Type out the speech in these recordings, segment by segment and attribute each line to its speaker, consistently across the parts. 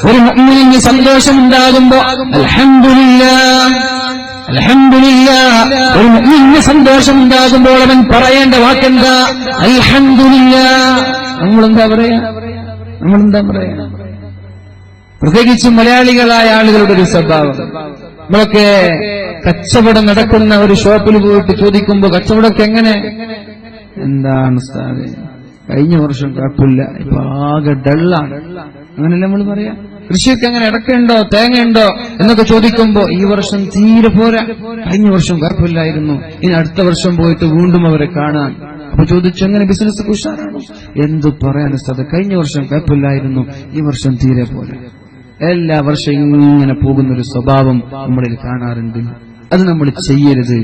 Speaker 1: ഒരു മുഅ്മിനിന് സന്തോഷമുണ്ടാകുമ്പോ അൽഹംദുലില്ലാഹ് അൽഹംദുലില്ലാഹ്. ഒരു മുഅ്മിനിന് സന്തോഷമുണ്ടാകുമ്പോൾ അവൻ പറയേണ്ട വാക്കെന്താ? അൽഹംദുലില്ലാഹ്. നമ്മളെന്താ പറയാ? പ്രത്യേകിച്ച് മലയാളികളായ ആളുകളുടെ ഒരു സ്വഭാവം. നമ്മളൊക്കെ കച്ചവടം നടക്കുന്ന ഒരു ഷോപ്പിൽ പോയിട്ട് ചോദിക്കുമ്പോ കച്ചവടമൊക്കെ എങ്ങനെ? എന്താണ് ഉസ്താദേ, കഴിഞ്ഞ വർഷം കുഴപ്പമില്ല, ഇപ്പൊ ആകെ ഡള്ളാണ്. അങ്ങനെയല്ല നമ്മൾ പറയാ. കൃഷിയൊക്കെ എങ്ങനെ, ഇടക്കുണ്ടോ, തേങ്ങയുണ്ടോ എന്നൊക്കെ ചോദിക്കുമ്പോ ഈ വർഷം തീരെ പോരാ, കഴിഞ്ഞ വർഷം കുഴപ്പമില്ലായിരുന്നു, ഇനി അടുത്ത വർഷം പോയിട്ട് വീണ്ടും അവരെ കാണാൻ. അപ്പൊ ചോദിച്ചു, എങ്ങനെ ബിസിനസ് ഉഷാറാണോ? എന്തു പറയാൻ ഉസ്താദേ, കഴിഞ്ഞ വർഷം കുഴപ്പമില്ലായിരുന്നു, ഈ വർഷം തീരെ പോരാ. എല്ലാ വർഷവും ഇങ്ങനെ പോകുന്നൊരു സ്വഭാവം നമ്മളിൽ കാണാറുണ്ട്. അത് നമ്മൾ ചെയ്യരുത്.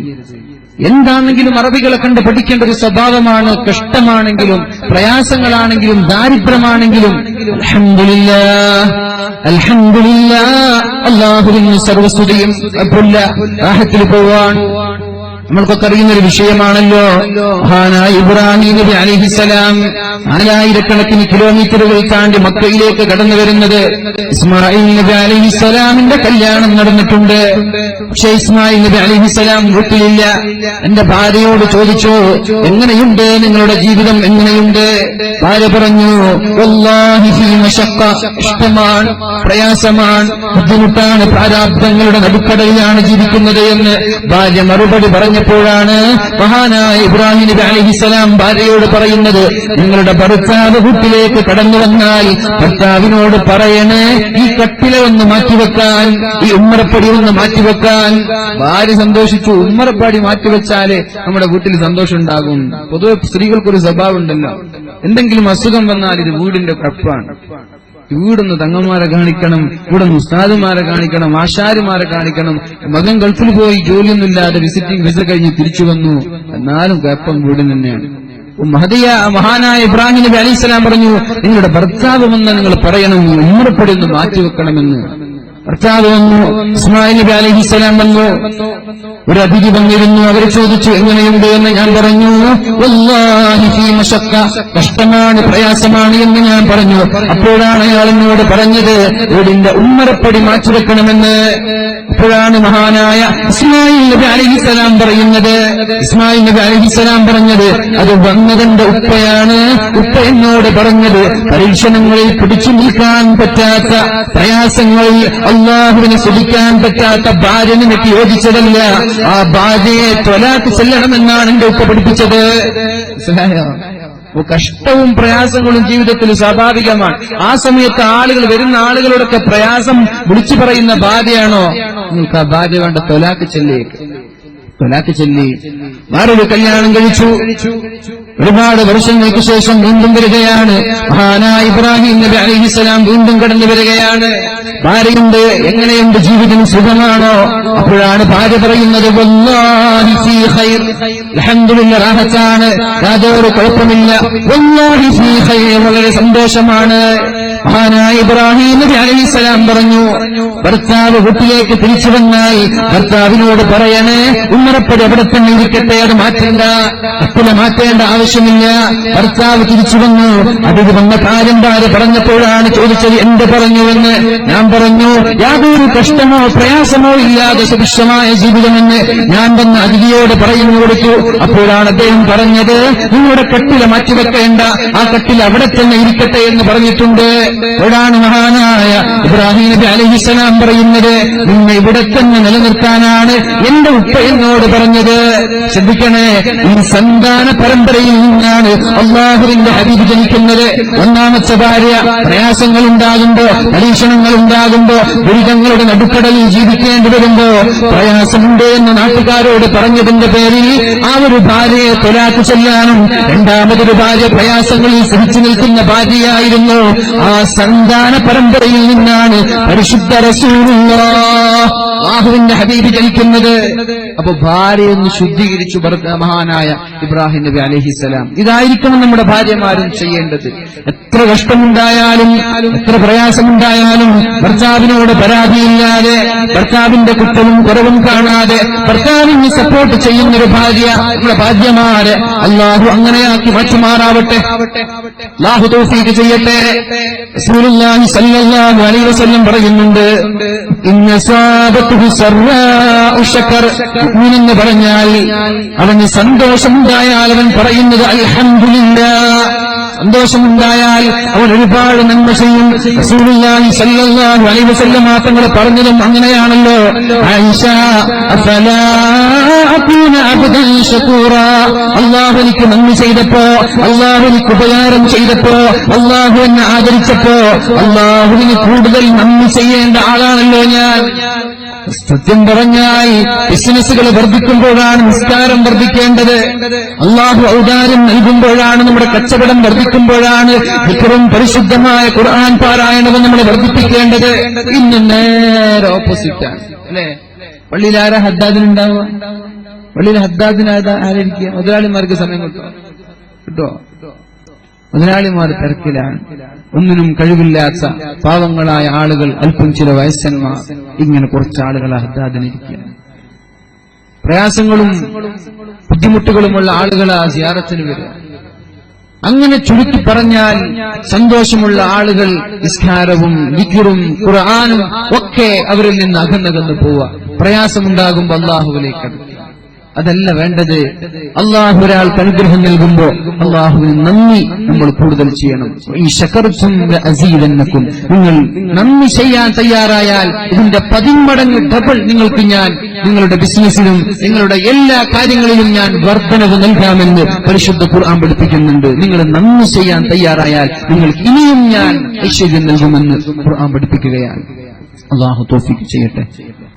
Speaker 1: എന്താണെങ്കിലും അറബികളെ കണ്ട് പഠിക്കേണ്ട ഒരു സ്വഭാവമാണ്. കഷ്ടമാണെങ്കിലും പ്രയാസങ്ങളാണെങ്കിലും ദാരിദ്ര്യമാണെങ്കിലും അൽഹംദുലില്ലാഹ് അൽഹംദുലില്ലാഹ്, അല്ലാഹുവിന് സർവസ്തുതിയും റാഹത്തിൽ പോവാൻ. നമ്മൾക്കൊക്കെ അറിയുന്നൊരു വിഷയമാണല്ലോ. മഹാനായ ഇബ്രാഹിം നബി അലൈഹിസ്സലാം 4000 കിലോമീറ്ററുകൾ താണ്ടി മക്കയിലേക്ക് കടന്നു വരുന്നത്. ഇസ്മായിൽ നബി അലൈഹിസ്സലാമിന്റെ കല്യാണം നടന്നിട്ടുണ്ട്. പക്ഷേ ഇസ്മായിൽ നബി അലൈഹിസ്സലാം വീട്ടിലില്ല. എന്റെ ഭാര്യയോട് ചോദിച്ചു, എങ്ങനെയുണ്ട് നിങ്ങളുടെ ജീവിതം, എങ്ങനെയുണ്ട്? ഭാര്യ പറഞ്ഞു, വല്ലാഹി ഫീ മശഖ്ഖ, കഷ്ടമാണ്, പ്രയാസമാണ്, ബുദ്ധിമുട്ടാണ്, പ്രാരാബ്ധങ്ങളുടെ നടുക്കടലിലാണ് ജീവിക്കുന്നത് എന്ന് ഭാര്യ മറുപടി പറഞ്ഞപ്പോഴാണ് മഹാനായ ഇബ്രാഹിം നബി അലൈഹിസ്സലാം ഭാര്യയോട് പറയുന്നത്, നിങ്ങളുടെ ഭർത്താവ് വീട്ടിലേക്ക് കടന്നു വന്നാൽ ഭർത്താവിനോട് പറയണേ ഈ കട്ടില ഒന്ന് മാറ്റിവെക്കാൻ, ഈ ഉമ്മറപ്പടി ഒന്ന് മാറ്റിവെക്കാൻ. ഭാര്യ സന്തോഷിച്ചു. ഉമ്മറപ്പടി മാറ്റിവെച്ചാല് നമ്മുടെ വീട്ടിൽ സന്തോഷം ഉണ്ടാകും. പൊതുവെ സ്ത്രീകൾക്കൊരു സ്വഭാവം ഉണ്ടല്ലോ, എന്തെങ്കിലും അസുഖം വന്നാൽ ഇത് വീടിന്റെ കുഴപ്പമാണ്, ഇവിടുന്ന് തങ്ങന്മാരെ കാണിക്കണം, ഇവിടുന്ന് ഉസ്താദുമാരെ കാണിക്കണം, ആശാരിമാരെ കാണിക്കണം. മകൻ ഗൾഫിൽ പോയി ജോലിയൊന്നുമില്ലാതെ വിസിറ്റിംഗ് വിസ കഴിഞ്ഞ് തിരിച്ചു വന്നു, എന്നാലും കുഴപ്പം വീടിന് തന്നെയാണ്. മഹാനായ ഇബ്രാഹിം നബി അലൈഹിസ്സലാം പറഞ്ഞു, നിങ്ങളുടെ ഭർത്താവ് വന്ന് നിങ്ങൾ പറയണം ഉമ്മറപ്പടി ഒന്ന് മാറ്റിവെക്കണമെന്ന്. ഭർത്താവ് വന്നു, ഇസ്മായിൽ നബി അലൈഹിസ്സലാം വന്നു. ഒരു അതിഥി വന്നിരുന്നു. അവർ ചോദിച്ചു, എങ്ങനെയുണ്ട് എന്ന്. ഞാൻ പറഞ്ഞു, വല്ലാഹി ഫീ മശഖ്ഖ, കഷ്ടമാണ്, പ്രയാസമാണ് എന്ന് ഞാൻ പറഞ്ഞു. അപ്പോഴാണ് അയാൾ എന്നോട് പറഞ്ഞത് വീടിന്റെ ഉമ്മറപ്പടി മാറ്റിവെക്കണമെന്ന്. അപ്പോഴാണ് മഹാനായ ഇസ്മായിൽ നബി അലൈഹിസ്സലാം പറഞ്ഞത്, അത് വന്നതെന്റെ ഉപ്പയാണ്. ഉപ്പ എന്നോട് പറഞ്ഞത്, പരീക്ഷണങ്ങളിൽ പിടിച്ചു നിൽക്കാൻ പറ്റാത്ത, പ്രയാസങ്ങളിൽ അല്ലാഹുവിനെ സ്തുതിക്കാൻ പറ്റാത്ത ഭാര്യ നിനക്ക് യോജിച്ചതല്ല, ആ ഭാര്യയെ ത്വലാഖ് ചെല്ലണമെന്നാണ് എന്റെ ഉപ്പ പഠിപ്പിച്ചത്. കഷ്ടവും പ്രയാസങ്ങളും ജീവിതത്തിൽ സ്വാഭാവികമാണ്. ആ സമയത്ത് വരുന്ന ആളുകളോടൊക്കെ പ്രയാസം വിളിച്ചു പറയുന്ന ഭാര്യയാണോ? നിങ്ങൾക്ക് ആ ഭാര്യ വേണ്ട, ത്വലാഖ് ചൊല്ലി വേറൊരു കല്യാണം കഴിച്ചു. ഒരുപാട് വർഷങ്ങൾക്ക് ശേഷം വീണ്ടും വരികയാണ്. മഹാനായ ഇബ്രാഹിം നബി അലൈഹിസ്സലാം വീണ്ടും കടന്നു വരികയാണ്. ഭാര്യയുണ്ട്, എങ്ങനെയുണ്ട്, ജീവിതം സുഖമാണോ? അപ്പോഴാണ് ഭാര്യ പറയുന്നത്, വല്ലാഹി ഫീ ഖൈർ, അൽഹംദുലില്ലാഹ്, റാഹത്താണ്, യാതൊരു കുഴപ്പമില്ല, വല്ലാഹി ഫീ ഖൈർ, വളരെ സന്തോഷമാണ്. മഹാനായ ഇബ്രാഹിം നബി അലൈഹിസ്സലാം പറഞ്ഞു, ഭർത്താവ് വീട്ടിലേക്ക് തിരിച്ചു വന്നാൽ ഭർത്താവിനോട് പറയണേ ഉമ്മറപ്പടി അവിടെ തന്നെ ഇരിക്കട്ടെ, അത് മാറ്റേണ്ട, കട്ടില മാറ്റേണ്ട ആവശ്യമില്ല. ഭർത്താവ് തിരിച്ചു വന്നു. അതിന് വന്ന കാര്യം ഭാര്യ പറഞ്ഞപ്പോഴാണ് ചോദിച്ചത്, എന്ത് പറഞ്ഞുവെന്ന്. ഞാൻ പറഞ്ഞു, യാതൊരു കഷ്ടമോ പ്രയാസമോ ഇല്ലാതെ സുഭിക്ഷമായ ജീവിതമെന്ന് ഞാൻ വന്ന അതിഥിയോട് പറഞ്ഞു കൊടുത്തു. അപ്പോഴാണ് അദ്ദേഹം പറഞ്ഞത്, നിങ്ങളുടെ കട്ടില മാറ്റിവെക്കേണ്ട, ആ കട്ടിൽ അവിടെ തന്നെ ഇരിക്കട്ടെ എന്ന് പറഞ്ഞിട്ടുണ്ട്. അപ്പോഴാണ് മഹാനായ ഇബ്രാഹിം നബി അലൈഹിസ്സലാം പറയുന്നത്, നിന്നെ ഇവിടെ തന്നെ നിലനിർത്താനാണ് എന്റെ ഉപ്പ എന്നോട് പറഞ്ഞത്. ശ്രദ്ധിക്കണേ, ഈ സന്താന പരമ്പരയിൽ നിന്നാണ് അല്ലാഹുവിന്റെ ഹബീബ് ജനിക്കുന്നത്. ഒന്നാമത്തെ ഭാര്യ പ്രയാസങ്ങൾ ഉണ്ടാകുമ്പോ, പരീക്ഷണങ്ങൾ ഉണ്ടാകുമ്പോ, ദുരിതങ്ങളുടെ നടുക്കടലിൽ ജീവിക്കേണ്ടി വരുമ്പോ, പ്രയാസമുണ്ട് എന്ന് നാട്ടുകാരോട് പറഞ്ഞതിന്റെ പേരിൽ ആ ഒരു ഭാര്യയെ ത്വലാഖ് ചെല്ലാനും, രണ്ടാമതൊരു ഭാര്യ പ്രയാസങ്ങളിൽ സഹിച്ചു നിൽക്കുന്ന ഭാര്യയായിരുന്നു. ആ സന്താന പരമ്പരയിൽ നിന്നാണ് പരിശുദ്ധ റസൂലുള്ളാഹ് അല്ലാഹുവിന്റെ ഹബീബ് ജനിക്കുന്നത്. അപ്പൊ ഭാര്യയൊന്ന് ശുദ്ധീകരിച്ചു മഹാനായ ഇബ്രാഹിം നബി അലൈഹിസ്സലാം. അലൈഹിസ്സലാം. ഇതായിരിക്കണം നമ്മുടെ ഭാര്യമാരും ചെയ്യേണ്ടത്. എത്ര കഷ്ടമുണ്ടായാലും എത്ര പ്രയാസമുണ്ടായാലും ഭർത്താവിനോട് പരാതിയില്ലാതെ, ഭർത്താവിന്റെ കുറ്റവും കുറവും കാണാതെ ഭർത്താവിന് സപ്പോർട്ട് ചെയ്യുന്നൊരു ഭാര്യ, നമ്മുടെ ഭാര്യമാരെ അല്ലാഹു അങ്ങനെയാക്കി മാറ്റുമാറാവട്ടെ. അല്ലാഹു തൗഫീഖ് ചെയ്യട്ടെ. റസൂലുള്ളാഹി സ്വല്ലല്ലാഹു അലൈഹി വസല്ലം പറയുന്നുണ്ട്, ഇന്ന സാബത്തുഹു സറാഉ ശകർ. മുഅ്മിൻ എന്ന് പറഞ്ഞാൽ അവന് സന്തോഷമുണ്ടായാൽ അവൻ പറയുന്നത് അൽഹംദുലില്ലാഹ്. സന്തോഷമുണ്ടായാൽ അവൻ ഒരുപാട് നന്മ ചെയ്യും. റസൂലുള്ളാഹി സ്വല്ലല്ലാഹു അലൈഹി വസല്ലം തങ്ങൾ പറഞ്ഞതും അങ്ങനെയാണല്ലോ. ആയിഷ അഫലാ അകൂന അബ്ദൻ ശകൂറാ. അല്ലാഹു എനിക്ക് നന്മ ചെയ്തപ്പോ, അല്ലാഹു എനിക്ക് ഉപകാരം ചെയ്തപ്പോ, അല്ലാഹു എന്നെ ആദരിച്ചപ്പോ അല്ലാഹുവിന് കൂടുതൽ നന്മ ചെയ്യേണ്ട ആളാണല്ലോ ഞാൻ. സത്യം പറഞ്ഞാൽ ബിസിനസ്സുകൾ വർദ്ധിക്കുമ്പോഴാണ് നിസ്കാരം വർദ്ധിക്കേണ്ടത്. അല്ലാഹു ഔദാര്യം നൽകുമ്പോഴാണ് നമ്മുടെ കച്ചവടം വർദ്ധിക്കുമ്പോഴാണ് ദിക്റും പരിശുദ്ധമായ ഖുർആൻ പാരായണവും നമ്മൾ വർദ്ധിപ്പിക്കേണ്ടത്. ഇന്ന് നേരെ ഓപ്പോസിറ്റാണ് അല്ലേ? പള്ളിയിൽ ആരാ ഹദ്ദാദിനുണ്ടാവുക? പള്ളിയിൽ ഹദ്ദാദിന് ആരായിരിക്കുക? മുതലാളിമാർക്ക് സമയം കിട്ടോ? മുതലാളിമാർ തിരക്കിലാണ്. ഒന്നിനും കഴിവില്ലാത്ത പാവങ്ങളായ ആളുകൾ, അല്പം ചില വയസ്സന്മാർ, ഇങ്ങനെ കുറച്ച് ആളുകൾ ഹദ്ദാദിനിരിക്കുകയാണ്. പ്രയാസങ്ങളും ബുദ്ധിമുട്ടുകളുമുള്ള ആളുകൾ ആ സിയാറത്തിന് വരിക. അങ്ങനെ ചുരുക്കി പറഞ്ഞാൽ സന്തോഷമുള്ള ആളുകൾ നിസ്കാരവും ദിക്റും ഖുർആനും ഒക്കെ അവരിൽ നിന്ന് അകന്നകന്ന് പോവുക. പ്രയാസമുണ്ടാകുമ്പോൾ അല്ലാഹുവിലേക്ക് അടുക്കുക. അതല്ല വേണ്ടത്. അല്ലാഹു ഒരാൾക്ക് അനുഗ്രഹം നൽകുമ്പോൾ അല്ലാഹുവിന് നന്ദി നമ്മൾ കൂടുതൽ ചെയ്യണം. ഈ ശകർതും ലഅസീദന്നകും. നിങ്ങൾ നന്ദി ചെയ്യാൻ തയ്യാറായാൽ ഇതിന്റെ 10 മടങ്ങ് ഡബിൾ നിങ്ങൾക്ക് ഞാൻ നിങ്ങളുടെ ബിസിനസ്സിലും നിങ്ങളുടെ എല്ലാ കാര്യങ്ങളിലും ഞാൻ വർധനവ് നൽകാമെന്ന് പരിശുദ്ധ ഖുർആൻ പഠിപ്പിക്കുന്നുണ്ട്. നിങ്ങൾ നന്ദി ചെയ്യാൻ തയ്യാറായാൽ നിങ്ങൾക്ക് ഇനിയും ഞാൻ ഐശ്വര്യം നൽകുമെന്ന് ഖുർആൻ പഠിപ്പിക്കുകയാണ്. അല്ലാഹു തൗഫീഖ് ചെയ്യട്ടെ.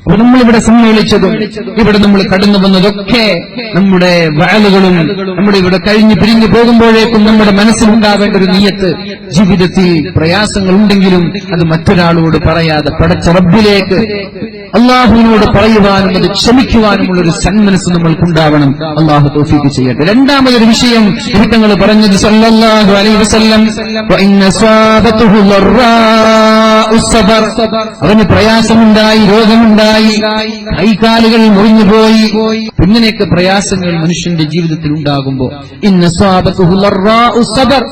Speaker 1: അപ്പൊ നമ്മളിവിടെ സമ്മേളിച്ചതും ഇവിടെ നമ്മൾ കടന്നു വന്നതൊക്കെ നമ്മുടെ വഅലുകളും നമ്മുടെ ഇവിടെ കഴിഞ്ഞ് പിരിഞ്ഞു പോകുമ്പോഴേക്കും നമ്മുടെ മനസ്സിലുണ്ടാവേണ്ട ഒരു നിയ്യത്ത്, ജീവിതത്തിൽ പ്രയാസങ്ങൾ ഉണ്ടെങ്കിലും അത് മറ്റൊരാളോട് പറയാതെ പടച്ച റബ്ബിലേക്ക് അള്ളാഹുവിനോട് പറയുവാനും അത് ക്ഷമിക്കുവാനുമുള്ള ഒരു സന്മനസ് നമ്മൾക്കുണ്ടാവണം. അള്ളാഹു തൗഫീഖ് ചെയ്യട്ടെ. രണ്ടാമതൊരു വിഷയം തങ്ങൾ പറഞ്ഞത് സല്ലല്ലാഹു അലൈഹി വസല്ലം, വഇന്ന സാബതുഹു ലറാഉ സബർ. അവന് പ്രയാസമുണ്ടായി, രോഗമുണ്ടായി, കൈകാലുകൾ മുറിഞ്ഞുപോയി, ഇങ്ങനെയൊക്കെ പ്രയാസങ്ങൾ മനുഷ്യന്റെ ജീവിതത്തിൽ ഉണ്ടാകുമ്പോൾ ഇന്ന സാബതുഹു ലറാഉ സബർ,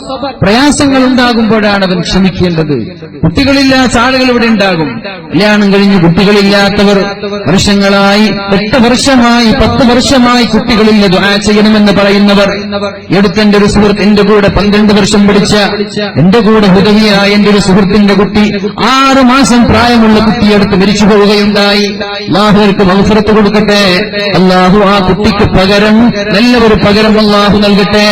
Speaker 1: പ്രയാസങ്ങൾ ഉണ്ടാകുമ്പോഴാണ് അവൻ ക്ഷമിക്കേണ്ടത്. കുട്ടികളില്ലാത്ത ആളുകൾ ഇവിടെ ഉണ്ടാകും. കല്യാണം കഴിഞ്ഞ് കുട്ടികളില്ലാത്തവർ വർഷങ്ങളായി, 8 വർഷമായി 10 വർഷമായി കുട്ടികളില്ല, ദുആ ചെയ്യണമെന്ന് പറയുന്നവർ. എടുത്തെന്റെ ഒരു സുഹൃത്ത്, എന്റെ കൂടെ 12 വർഷം പഠിച്ച, എന്റെ കൂടെ ഹുദവിയായ എന്റെ ഒരു സുഹൃത്തിന്റെ കുട്ടി 6 മാസം പ്രായമുള്ള കുട്ടിയെടുത്ത് മരിച്ചു പോവുകയുണ്ടായി. അല്ലാഹു അവർക്ക് മഗ്ഫിറത്ത് കൊടുക്കട്ടെ. അല്ലാഹു ആ കുട്ടിക്ക് പകരം നല്ലൊരു പകരം അല്ലാഹു നൽകട്ടെ.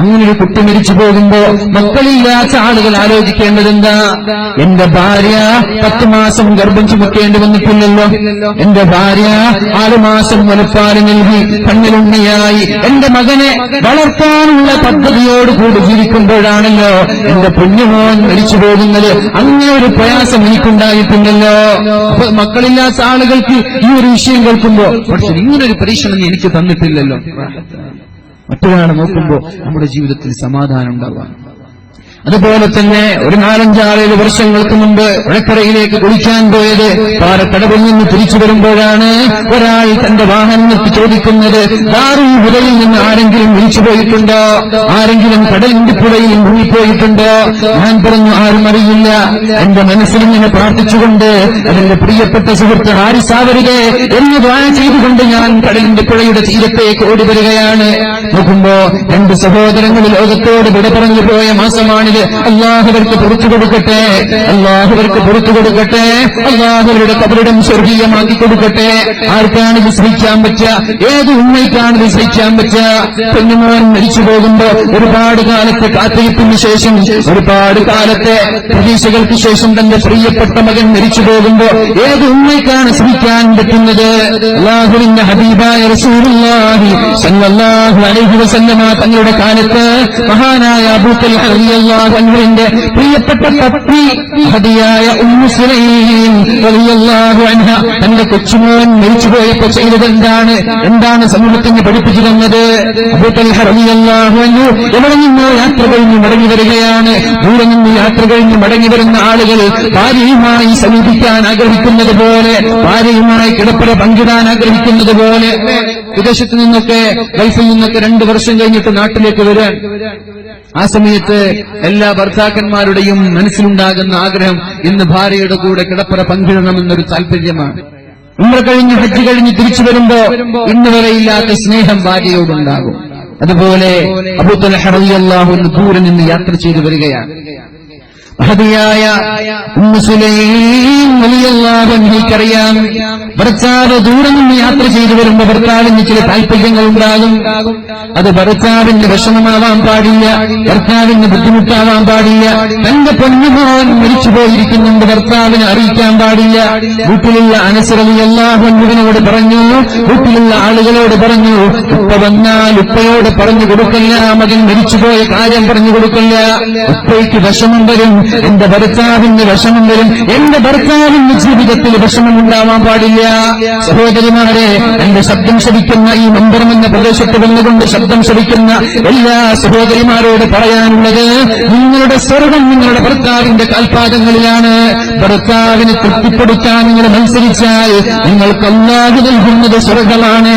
Speaker 1: അങ്ങനൊരു കുട്ടി മരിച്ചു പോകുമ്പോ മക്കളില്ലാത്ത ആളുകൾ ആലോചിക്കേണ്ടതെന്താ? എന്റെ ഭാര്യ 10 മാസം ഗർഭം ചുമക്കേണ്ടി വന്നിട്ടില്ലല്ലോ, എന്റെ ഭാര്യ 6 മാസം മുലപ്പാല് നൽകി കണ്ണിലുണ്ണിയായി എന്റെ മകനെ വളർത്താനുള്ള പദ്ധതിയോടുകൂടി ജീവിക്കുമ്പോഴാണല്ലോ എന്റെ പൊന്നുമോൻ മരിച്ചു പോകുന്നത്. അങ്ങനെ ഒരു പ്രയാസം എനിക്കുണ്ടായിട്ടുണ്ടല്ലോ. അപ്പൊ മക്കളില്ലാത്ത ആളുകൾക്ക് ഈ ഒരു വിഷയം കേൾക്കുമ്പോ പക്ഷെ ഇങ്ങനൊരു പരീക്ഷണം എനിക്ക് തന്നിട്ടില്ലല്ലോ. മറ്റൊരാളെ നോക്കുമ്പോ നമ്മുടെ ജീവിതത്തിൽ സമാധാനം ഉണ്ടാവാൻ. അതുപോലെ തന്നെ ഒരു 4-5 വർഷങ്ങൾക്ക് മുമ്പ് ഉഴക്കരയിലേക്ക് കുളിക്കാൻ പോയത് പാലക്കടവിൽ നിന്ന് തിരിച്ചു വരുമ്പോഴാണ് ഒരാൾ തന്റെ വാഹനങ്ങൾക്ക് ചോദിക്കുന്നത്, ദാറുൽ ഹുദയിൽ നിന്ന് ആരെങ്കിലും വിളിച്ചു പോയിട്ടുണ്ടോ? ആരെങ്കിലും കടലിന്റെ പുഴയിൽ മുങ്ങിപ്പോയിട്ടുണ്ടോ? ഞാൻ പറഞ്ഞു ആരും അറിയില്ല. എന്റെ മനസ്സിൽ ഇങ്ങനെ പ്രാർത്ഥിച്ചുകൊണ്ട് അതിന്റെ പ്രിയപ്പെട്ട സുഹൃത്ത് ഹാരിസാവരുതേ എന്ന് ദുആ ചെയ്തുകൊണ്ട് ഞാൻ കടലിന്റെ പുഴയുടെ തീരത്തേക്ക് ഓടി വരികയാണ്. നോക്കുമ്പോ 2 സഹോദരങ്ങൾ ലോകത്തോട് വിട പറഞ്ഞു പോയ മാസമാണ്. അല്ലാഹുവർക്ക് പുറത്തു കൊടുക്കട്ടെ, അല്ലാഹുവർക്ക് പുറത്തു കൊടുക്കട്ടെ, അല്ലാഹുവരുടെ കബറിടം സ്വർഗീയമാക്കി കൊടുക്കട്ടെ. ആർക്കാണ് ഇത് സഹിക്കാൻ പറ്റുക? ഏത് ഉമ്മയ്ക്കാണ് ഇത് സഹിക്കാൻ പറ്റുക? കുഞ്ഞുമോൻ മരിച്ചു പോകുമ്പോ ഒരുപാട് കാലത്തെ കാത്തിരിപ്പിന് ശേഷം, ഒരുപാട് കാലത്തെ പ്രതീക്ഷകൾക്ക് ശേഷം തന്റെ പ്രിയപ്പെട്ട മകൻ മരിച്ചു പോകുമ്പോ ഏത് ഉമ്മയ്ക്കാണ് സഹിക്കാൻ പറ്റുന്നത്? അല്ലാഹുവിന്റെ ഹബീബായ റസൂലുള്ളാഹി സ്വല്ലല്ലാഹു അലൈഹി വസല്ലമ തങ്ങളുടെ കാലത്ത് മഹാനായ അബൂ തൽഹ റളിയല്ലാഹു റളിയല്ലാഹു അൻഹുവിന്റെ പ്രിയപ്പെട്ട പത്നി ഹദിയായ ഉമ്മു സുലൈം റളിയല്ലാഹു അൻഹ തന്റെ കൊച്ചുമോൻ മരിച്ചുപോയപ്പോ ചെയ്തത് എന്താണ് സമൂഹത്തിന് പഠിപ്പിച്ചു തന്നത്? അബൂ തൽഹ റളിയല്ലാഹു അൻഹു എവിടെ നിന്നോ യാത്ര കഴിഞ്ഞ് മടങ്ങി വരികയാണ്. ദൂരെ നിന്ന് യാത്ര കഴിഞ്ഞ് മടങ്ങി വരുന്ന ആളുകൾ ഭാര്യയുമായി സമീപിക്കാൻ ആഗ്രഹിക്കുന്നത് പോലെ, ഭാര്യയുമായി കിടപ്പറ പങ്കിടാൻ ആഗ്രഹിക്കുന്നത് പോലെ, വിദേശത്ത് നിന്നൊക്കെ ഗൾഫിൽ നിന്നൊക്കെ 2 വർഷം കഴിഞ്ഞിട്ട് നാട്ടിലേക്ക് വരാൻ, ആ സമയത്ത് എല്ലാ ഭർത്താക്കന്മാരുടെയും മനസ്സിലുണ്ടാകുന്ന ആഗ്രഹം ഇന്ന് ഭാര്യയുടെ കൂടെ കിടപ്പറ പങ്കിടണമെന്നൊരു താല്പര്യമാണ്. ഉംറ കഴിഞ്ഞ് ഹജ്ജ് കഴിഞ്ഞ് തിരിച്ചു വരുമ്പോ ഇന്ന് വരെയില്ലാത്ത സ്നേഹം ഭാര്യയോടുണ്ടാകും. അതുപോലെ അബൂ തൽഹ റളിയല്ലാഹു അൻഹു ദൂരെ നിന്ന് യാത്ര ചെയ്തു വരികയാണ്. മഹദിയായ ഉമ്മു സുലൈം റളിയല്ലാഹു അൻഹയ്ക്കറിയാം, ഭർത്താവ് ദൂരെ നിന്ന് യാത്ര ചെയ്തു വരുമ്പോൾ ഭർത്താവിന് ചില താല്പര്യങ്ങൾ ഉണ്ടാകും. അത് ഭർത്താവിന് വിഷമമാവാൻ പാടില്ല, ഭർത്താവിന് ബുദ്ധിമുട്ടാവാൻ പാടില്ല. തന്റെ പൊന്നുമോൻ മരിച്ചുപോയിരിക്കുന്നുണ്ട്, ഭർത്താവിനെ അറിയിക്കാൻ പാടില്ല. വീട്ടിലുള്ള അനസ് റളിയല്ലാഹു അൻഹുവിനോട് പറഞ്ഞു, വീട്ടിലുള്ള ആളുകളോട് പറഞ്ഞു, ഉപ്പ വന്നാൽ ഉപ്പയോട് പറഞ്ഞു കൊടുക്കല്ല, മകൻ മരിച്ചുപോയ കാര്യം പറഞ്ഞു കൊടുക്കല്ല. ഉപ്പയ്ക്ക് വിഷമം വരും, എന്റെ ഭർത്താവിന് വിഷമം വരും, എന്റെ ഭർത്താവിന് ജീവിതത്തിൽ വിഷമമുണ്ടാവാൻ പാടില്ല. സഹോദരിമാരെ, എന്റെ ശബ്ദം ശ്രവിക്കുന്ന ഈ മമ്പറം എന്ന പ്രദേശത്ത് വന്നുകൊണ്ട് ശബ്ദം ശ്രവിക്കുന്ന എല്ലാ സഹോദരിമാരോട് പറയാനുള്ളത്, നിങ്ങളുടെ സ്വർഗം നിങ്ങളുടെ ഭർത്താവിന്റെ കാൽപാദങ്ങളിലാണ്. ഭർത്താവിനെ തൃപ്തിപ്പെടുത്താൻ നിങ്ങൾ മത്സരിച്ചാൽ നിങ്ങൾക്ക് അല്ലാഹു നൽകുന്നത് സ്വർഗമാണ്.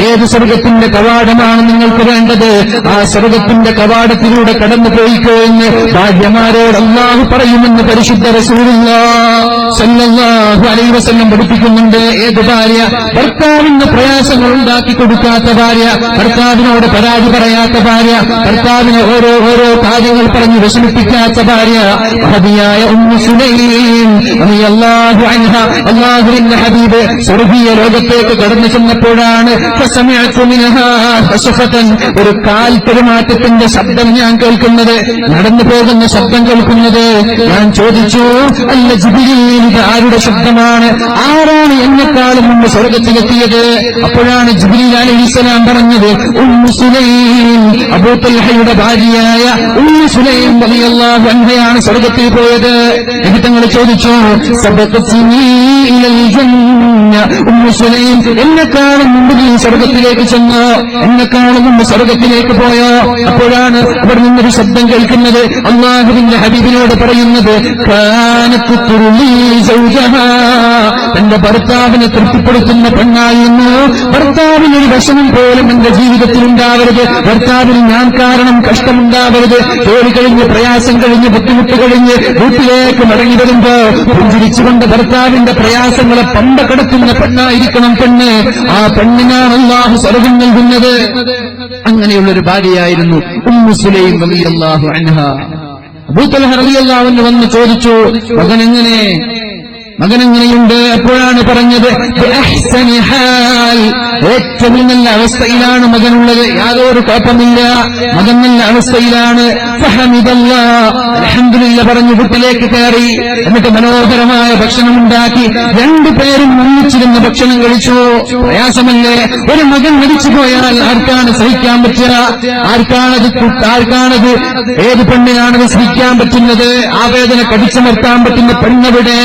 Speaker 1: ഏത് സ്വർഗത്തിന്റെ കവാടമാണ് നിങ്ങൾക്ക് വേണ്ടത്, ആ സ്വർഗത്തിന്റെ കവാടത്തിലൂടെ കടന്നു പോയിക്കോ എന്ന് ഭാര്യമാരോട് അല്ലാഹു പറയുമെന്ന് പരിശുദ്ധ റസൂലുള്ളാഹി സ്വല്ലല്ലാഹു അലൈഹി വസല്ലം പഠിപ്പിക്കുന്നുണ്ട്. ഏത് ഭാര്യ ഭർത്താവിന് പ്രയാസങ്ങൾ ഉണ്ടാക്കി കൊടുക്കാത്ത ഭാര്യ, ഭർത്താവിനോട് പരാതി പറയാത്ത ഭാര്യ, ഭർത്താവിന് ഓരോ കാര്യങ്ങൾ പറഞ്ഞ് വിഷമിപ്പിക്കാത്ത ഭാര്യ, മഹദിയായ ഉമ്മു സുലൈം റളിയല്ലാഹു അൻഹ അല്ലാഹുവിന്റെ ഹബീബ് സ്വർഗീയ ലോകത്തേക്ക് കടന്നു ചെന്നപ്പോഴാണ് ഫസമിഅതു മിൻഹാ ഖശഫതൻ, ഒരു കാൽ പെരുമാറ്റത്തിന്റെ ശബ്ദം ഞാൻ കേൾക്കുന്നത്, നടന്നു പോകുന്ന ശബ്ദം കേൾക്കുന്നത്. ഞാൻ ചോദിച്ചു, അല്ല ജിബ്രീൽ, ഇത് ആരുടെ ശബ്ദമാണ്? ആരാണ് എന്നെക്കാളും മുമ്പ് സ്വർഗത്തിലെത്തിയത്? അപ്പോഴാണ് ജിബ്രീൽ അലൈഹിസ്സലാം പറഞ്ഞത്, ഉമ്മു സുലൈം, അബൂ തൽഹയുടെ ഭാര്യയായ ഉമ്മു സുലൈം റളിയല്ലാഹു അൻഹയാണ് സ്വർഗത്തിൽ പോയത്. തങ്ങൾ ചോദിച്ചു, സബഖത്നി ഇലൽ ജന്ന, ഉമ്മു സുലൈം, എന്നെക്കാളും മുമ്പ് നീ സ്വർഗത്തിലേക്ക് ചെന്നോ? എന്നെക്കാളും മുമ്പ് സ്വർഗത്തിലേക്ക് പോയോ? അപ്പോഴാണ് അവിടെ നിന്നൊരു ശബ്ദം കേൾക്കുന്നത്, അല്ലാഹുവിന്റെ ഹബീബിനോട് പറയുന്നത്, കാനത്ത് തുർലി സൗജഹാ, തന്റെ ഭർത്താവിനെ തൃപ്തിപ്പെടുത്തുന്ന പെണ്ണായിരുന്നു. ഭർത്താവിനൊരു വിഷമം പോലും എന്റെ ജീവിതത്തിൽ ഉണ്ടാവരുത്, ഭർത്താവിന് ഞാൻ കാരണം കഷ്ടമുണ്ടാവരുത്. ജോലി കഴിഞ്ഞ്, പ്രയാസം കഴിഞ്ഞ്, ബുദ്ധിമുട്ട് കഴിഞ്ഞ് വീട്ടിലേക്ക് മടങ്ങി വരുമ്പോ പുഞ്ചിരിച്ചുകൊണ്ട് ഭർത്താവിന്റെ പ്രയാസങ്ങളെ പമ്പ കടത്തുന്ന പെണ്ണായിരിക്കണം പെണ്ണ്. ആ പെണ്ണിനാണ് അല്ലാഹു സ്വർഗ്ഗം നൽകുന്നത്. അങ്ങനെയുള്ളൊരു ഭാര്യയായിരുന്നു ഉമ്മു സുലൈം റളിയല്ലാഹു അൻഹ. അബൂ തൽഹ റളിയല്ലാഹു അൻഹു വന്ന് ചോദിച്ചു, മകനെങ്ങനെയുണ്ട്? അപ്പോഴാണ് പറഞ്ഞത്, ബിഅഹ്സനി ഹാൽ, ഏറ്റവും നല്ല അവസ്ഥയിലാണ് മകനുള്ളത്, യാതൊരു കുഴപ്പമില്ല, മകൻ നല്ല അവസ്ഥയിലാണ്. ഫഹമിദല്ലാഹ്, അൽഹംദുലില്ലാഹ് പറഞ്ഞു വീട്ടിലേക്ക് കയറി. എന്നിട്ട് മനോഹരമായ ഭക്ഷണം ഉണ്ടാക്കി 2 പേരും ഒന്നിച്ചിരുന്ന് ഭക്ഷണം കഴിച്ചു. പ്രയാസമല്ലേ? ഒരു മകൻ മരിച്ചു പോയാൽ ആർക്കാണ് സഹിക്കാൻ പറ്റുക? ആർക്കാണത്? ഏത് പെണ്ണിനാണത് സഹിക്കാൻ പറ്റുന്നത്? ആ വേദന കടിച്ചമർത്താൻ പറ്റുന്ന പെണ്ണെവിടെ?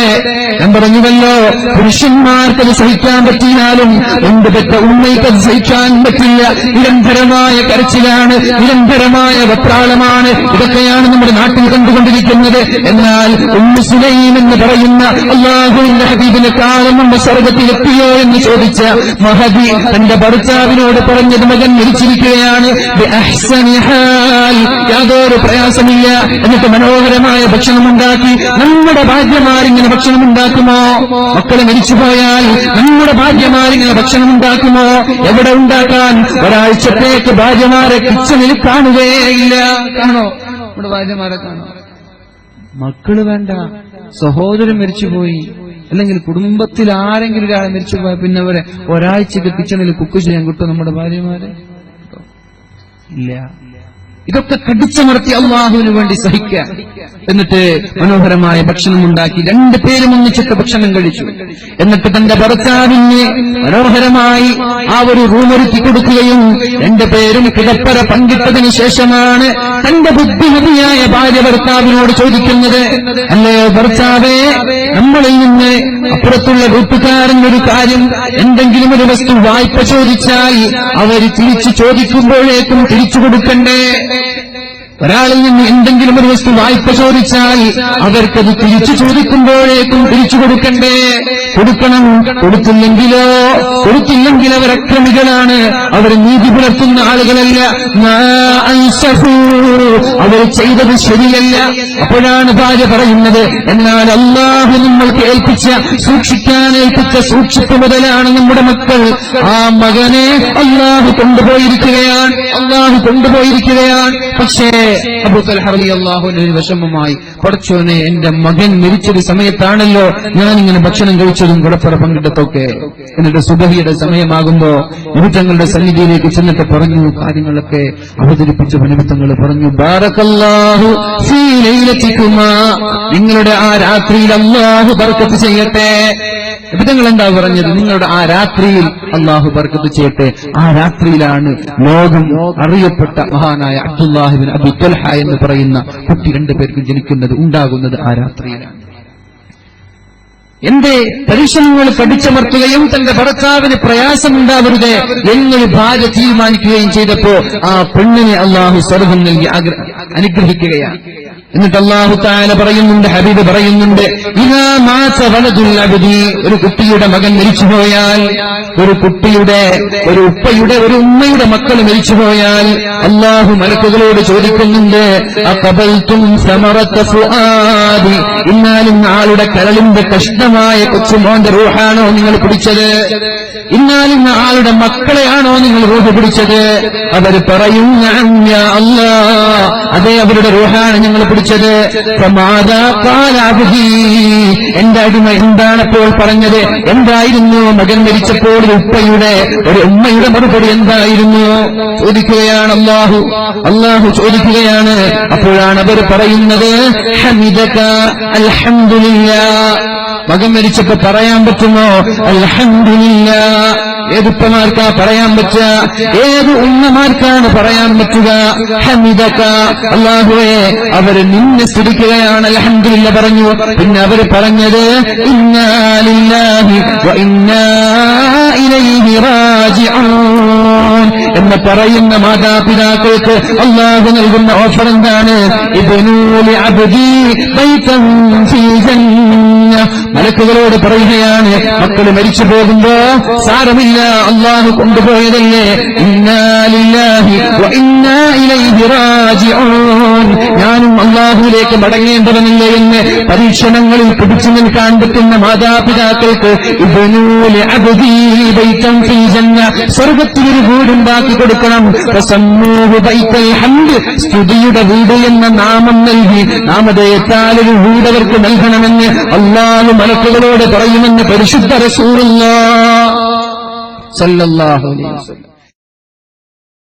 Speaker 1: ഞാൻ പറഞ്ഞുവല്ലോ, പുരുഷന്മാർക്കത് സഹിക്കാൻ പറ്റിയാലും എന്ത് പെറ്റ ഉമ്മയ്ക്കത് സഹിക്കാൻ പറ്റില്ല. നിരന്തരമായ കരച്ചിലാണ്, നിരന്തരമായ വെപ്രാളമാണ്. ഇതൊക്കെയാണ് നമ്മുടെ നാട്ടിൽ കണ്ടുകൊണ്ടിരിക്കുന്നത്. എന്നാൽ ഉമ്മു സുലൈം എന്ന് പറയുന്ന അല്ലാഹുവിന്റെ ഹബീബിനെ കാലം മുമ്പ് സ്വർഗ്ഗത്തിലെത്തിയോ എന്ന് ചോദിച്ച മഹദി തന്റെ ഭർത്താവിനോട് പറഞ്ഞത്, മകൻ മരിച്ചിരിക്കുകയാണ്, ബിഅഹ്സനി ഹാൽ, യാതൊരു പ്രയാസമില്ല. എന്നിട്ട് മനോഹരമായ ഭക്ഷണമുണ്ടാക്കി. നമ്മുടെ ഭാര്യമാരിങ്ങനെ ഭക്ഷണമുണ്ടാക്കുമോ? മക്കളെ മരിച്ചുപോയാൽ നമ്മുടെ ഭാര്യമാരിങ്ങനെ ഭക്ഷണമുണ്ടാക്കുമോ? എവിടെ ഉണ്ടാക്കാൻ? ഒരാഴ്ചത്തേക്ക് ഭാര്യമാരെ കിച്ചണിൽ കാണുകയില്ല. കാണോ നമ്മുടെ ഭാര്യമാരെ? കാണോ? മക്കള് വേണ്ട, സഹോദരൻ മരിച്ചുപോയി, അല്ലെങ്കിൽ കുടുംബത്തിൽ ആരെങ്കിലും ഒരാളെ മരിച്ചുപോയാൽ പിന്നെ അവരെ ഒരാഴ്ചക്ക് കിച്ചണിൽ കുക്ക് ചെയ്യാൻ കിട്ടും നമ്മുടെ ഭാര്യമാരെ? ഇല്ല. ഇതൊക്കെ കടിച്ചമർത്തി അള്ളാഹുവിന് വേണ്ടി സഹിക്കുക. എന്നിട്ട് മനോഹരമായ ഭക്ഷണം ഉണ്ടാക്കി 2 പേരും ഒന്നിച്ചിട്ട് ഭക്ഷണം കഴിച്ചു. എന്നിട്ട് തന്റെ ഭർത്താവിന് മനോഹരമായി ആ ഒരു റൂമൊരുക്കി കൊടുക്കുകയും 2 പേരും കിടപ്പറ പങ്കിട്ടതിന് ശേഷമാണ് തന്റെ ബുദ്ധിമതിയായ ഭാര്യ ഭർത്താവിനോട് ചോദിക്കുന്നത്, അല്ലയോ ഭർത്താവേ, നമ്മളിൽ നിന്ന് അപ്പുറത്തുള്ള വീട്ടുകാരൻ ഒരു കാര്യം, എന്തെങ്കിലും ഒരു വസ്തു വായ്പ ചോദിച്ചാൽ അവർ തിരിച്ചു ചോദിക്കുമ്പോഴേക്കും തിരിച്ചു കൊടുക്കണ്ടേ? ഒരാളിൽ നിന്ന് എന്തെങ്കിലും ഒരു വസ്തു വായ്പ ചോദിച്ചാൽ അവർക്കത് തിരിച്ചു ചോദിക്കുമ്പോഴേക്കും തിരിച്ചു കൊടുക്കണ്ടേ? കൊടുക്കണം. കൊടുത്തില്ലെങ്കിൽ അവർ അക്രമികളാണ്, അവർ നീതി പുലർത്തുന്ന ആളുകളല്ല, അവർ ചെയ്തത് ശരിയല്ല. അപ്പോഴാണ് ഭാര്യ പറയുന്നത്, എന്നാൽ അള്ളാഹു നമ്മൾക്ക് സൂക്ഷിക്കാൻ ഏൽപ്പിച്ച സൂക്ഷിപ്പ് മുതലാണ് നമ്മുടെ മക്കൾ. ആ മകനെ അള്ളാഹു കൊണ്ടുപോയിരിക്കുകയാണ്. പക്ഷേ അബൂ തൽഹ റളിയല്ലാഹു അൻഹു വിഷമമായി, പടച്ചോനെ, എന്റെ മകൻ മരിച്ചൊരു സമയത്താണല്ലോ ഞാനിങ്ങനെ ഭക്ഷണം കഴിച്ചതും കുടപ്പറ പങ്കിട്ടതൊക്കെ. എന്നിട്ട് സുബഹിയുടെ സമയമാകുമ്പോ നിമിത്തങ്ങളുടെ സന്നിധിയിലേക്ക് ചെന്നിട്ട് പറഞ്ഞു, കാര്യങ്ങളൊക്കെ അവതരിപ്പിച്ച നിമിത്തങ്ങൾ പറഞ്ഞു, ബാറകല്ലാഹു ഫീ ലൈലതികുമാ, നിങ്ങളുടെ ആ രാത്രിയിൽ അല്ലാഹു ബർക്കത്ത് ചെയ്യട്ടെ. നിമിത്തങ്ങൾ എന്താ പറഞ്ഞത്? നിങ്ങളുടെ ആ രാത്രിയിൽ അല്ലാഹു ബർക്കത്ത് ചെയ്യട്ടെ. ആ രാത്രിയിലാണ് ലോകം അറിയപ്പെട്ട മഹാനായ അബ്ദുല്ലാഹി ഇബ്നു അബീ തൽഹ എന്ന് പറയുന്ന കുട്ടി 2 പേർക്കും ഉണ്ടാകുന്നത് ആ രാത്രിയിലാണ്. എന്റെ പരിശ്രമങ്ങൾ കടിച്ചമർത്തുകയും തന്റെ ഭർത്താവിന് പ്രയാസമുണ്ടാവരുത് എന്നൊരു ഭാര്യ തീരുമാനിക്കുകയും ചെയ്തപ്പോ ആ പെണ്ണിനെ അല്ലാഹു സ്വർഗ്ഗം നൽകി അനുഗ്രഹിക്കുകയാണ്. എന്നിട്ട് അല്ലാഹു തആല പറയുന്നുണ്ട്, ഹബീബ് പറയുന്നുണ്ട്, ഇദാ മാത വലദുൽ അബ്ദി, ഒരു കുട്ടിയുടെ മകൻ മരിച്ചുപോയാൽ, ഒരു ഉപ്പയുടെ ഒരു ഉമ്മയുടെ മക്കൾ മരിച്ചുപോയാൽ അല്ലാഹു മലക്കുകളോട് ചോദിക്കുന്നുണ്ട്, അഖബൽതും സമറത ഫുആദി, ഇന്നാലും ആളുടെ കരളിന്റെ കഷ്ണമായ കൊച്ചുമോന്റെ റൂഹാണോ നിങ്ങൾ പിടിച്ചത്? ഇന്നാലും ആളുടെ മക്കളെയാണോ നിങ്ങൾ റൂഹ് പിടിച്ചത്? അവർ പറയും, നഅം യാ അല്ലാഹ്, അതെ, അവരുടെ റൂഹാണ് ഞങ്ങൾ പിടിച്ചത്. എന്റെ അടിമ എന്താണപ്പോൾ പറഞ്ഞത്? എന്തായിരുന്നു മകൻ മരിച്ചപ്പോൾ ഒരു ഉമ്മയുടെ മറുപടി എന്തായിരുന്നു? ചോദിക്കുകയാണ് അല്ലാഹു ചോദിക്കുകയാണ്. അപ്പോഴാണ് അവർ പറയുന്നത്, ഹമിദക അൽഹംദുലില്ലാഹ്. മകൻ മരിച്ചപ്പോ പറയാൻ പറ്റുമോ അൽഹംദുലില്ലാ? ഏതുപ്പമാർക്കാ പറയാൻ പറ്റുക? ഏത് ഉമ്മമാർക്കാണ് പറയാൻ പറ്റുക? ഹമിദക, അല്ലാഹുവേ, അവര് നിന്നെ സ്തുതിക്കുകയാണ്, അൽഹംദുലില്ലാ പറഞ്ഞു. പിന്നെ അവര് പറഞ്ഞത്, ഇന്നാ ലില്ലാഹി വ ഇന്നാ ഇലൈഹി റാജിഊൻ എന്ന് പറയുന്ന മാതാപിതാക്കൾക്ക് അല്ലാഹു നൽകുന്ന ഓഫർ എന്താണ്? ഇബ്നൂ ലിഅബ്ദി ബൈതൻ ഫീ ജന്ന. മലക്കുകളോട് പറയുകയാണ്, മക്കൾ മരിച്ചു പോകുമ്പോ സാരമില്ല, അല്ലാഹു കൊണ്ടുപോയതല്ലേ, ഇന്നാ ലില്ലാഹി വ ഇന്നാ ഇലൈഹി റാജിഊൻ, ഞാനും അല്ലാഹുവിലേക്ക് മടങ്ങേണ്ടവനല്ലേ എന്ന് പരീക്ഷണങ്ങളിൽ പിടിച്ചു നിൽക്കാൻ പറ്റുന്ന മാതാപിതാക്കൾക്ക് ഇബ്നൂ ലിഅബ്ദി ബൈതൻ ഫീ ജന്ന, സ്വർഗ്ഗത്തിലൊരു വീടുണ്ടാക്കി കൊടുക്കണം. ഫസമ്മൂഹു ബൈത്തുൽ ഹംദ്, സ്തുതിയുടെ വീട് എന്ന നാമം നൽകി നാമധേയത്താലൊരു വീട് അവർക്ക് നൽകണമെന്ന് അല്ലാഹു മലക്കുകളോട് പറയുമെന്ന് പരിശുദ്ധ റസൂലുള്ളാഹി സ്വല്ലല്ലാഹു അലൈഹി വസല്ലം.